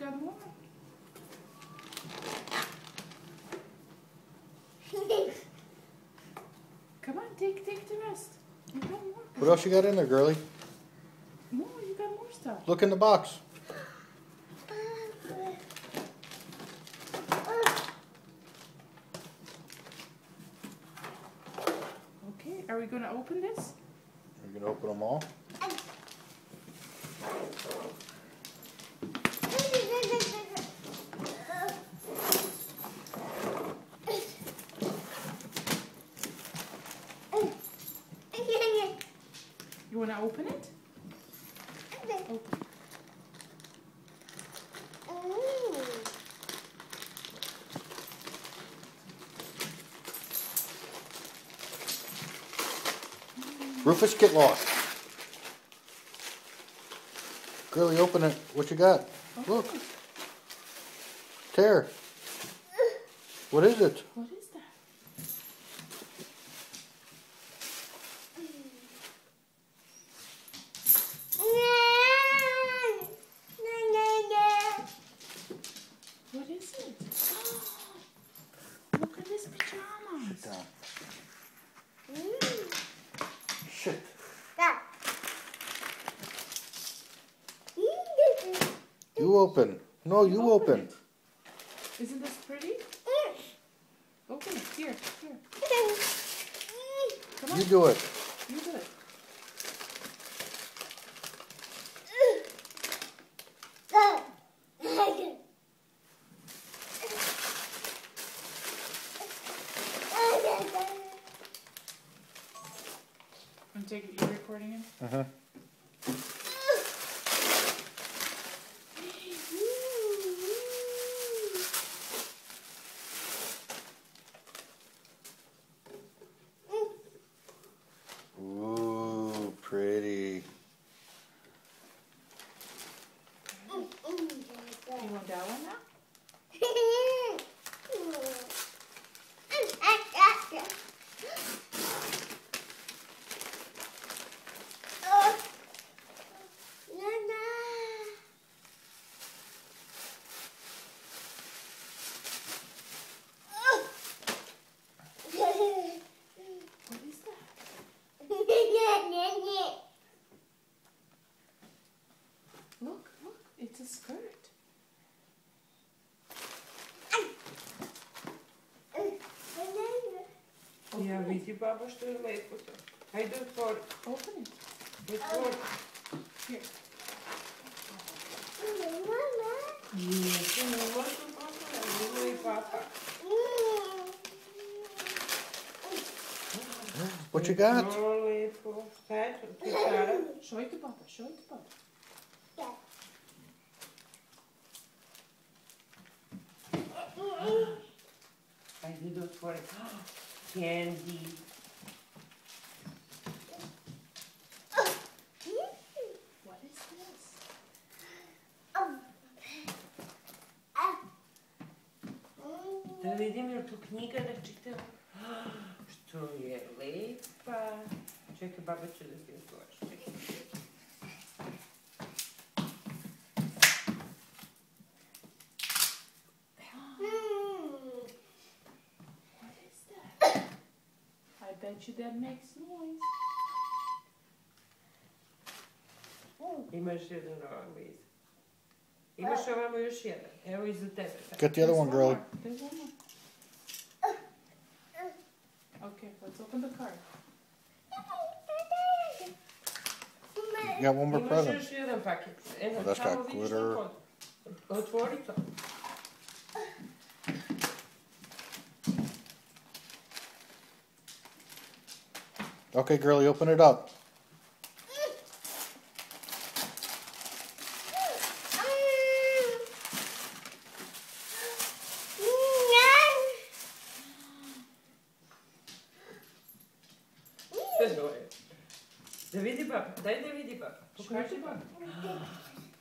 got more. Come on, take the rest. You got more. What else you got in there, girlie? More, you got more stuff. Look in the box. Okay, are we going to open this? Are you going to open them all? You want to open it? Open. Rufus, get lost. Girlie, open it. What you got? Okay. Look. Tear. What is it? What is that? What is it? Look at his pajamas. Sit down. Shit. You open. No, you open. It. Isn't this pretty? Open it. Here. Come on. You do it. You do it. I'm taking. You're recording him. Uh-huh. Ooh, pretty. You want that one now? What is that? Look, it's a skirt. Ja vidi baba što je lepo to. Hajde otvori. Open it. Otvori. Here. Nije, to ne može otvori. Ovo je papa. What you got? Vrlo lepo. Šta je to? To je Sara. Show it to Papa. Show it to Papa. Hajde da otvori. Candy. What is this? Da vidim je tu knjiga da čitam. Što je lepa. Čekaj, baba će da ti otvoriš. Čekaj. What is that? I bet you that makes noise. Imaš jedan ovamo iza. Imaš ovamo još jedan. Evo iza tebe. Get the other one, girlie. There's one more. Okay, let's open the card. You got one more Imaš present. još jedan paket. Oh, that's Samo got vidiš glitter. na kodu. Otvori to. Okay, girlie, open it up. Da vidi baba, daj da vidi baba. Pokaži Show baba. it.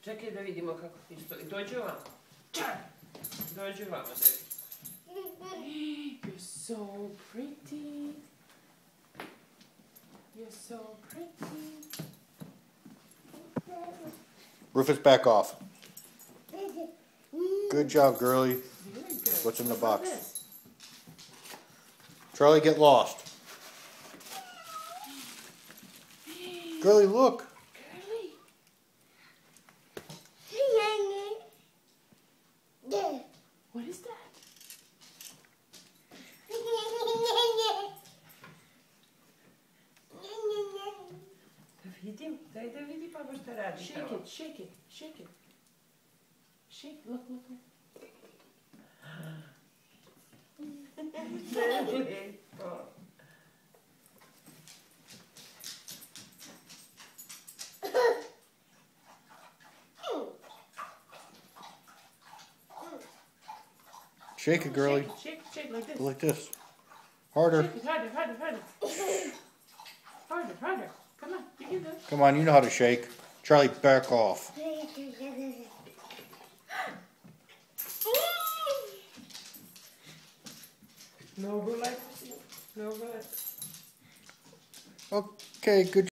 Čekaj da vidimo kako ti stoji. Dođi ovamo. Dođi ovamo da vidi. You're so pretty. You're so pretty. Rufus, back off. Good job, girly. Very good. What's in the What about box? this? Charlie, get lost. Girly, look. Girly. What is that? Da vidim, daj da vidi baba šta radi. Shake it, shake it, shake it. Shake, look, look, look. Lepo. Shake it, girly. Shake, shake like this. Like this. Harder. Shake it harder, harder, harder. Harder, harder. Come on, you can do it. Come on, you know how to shake. Charlie, back off. No go like this. No go like this. Okay, good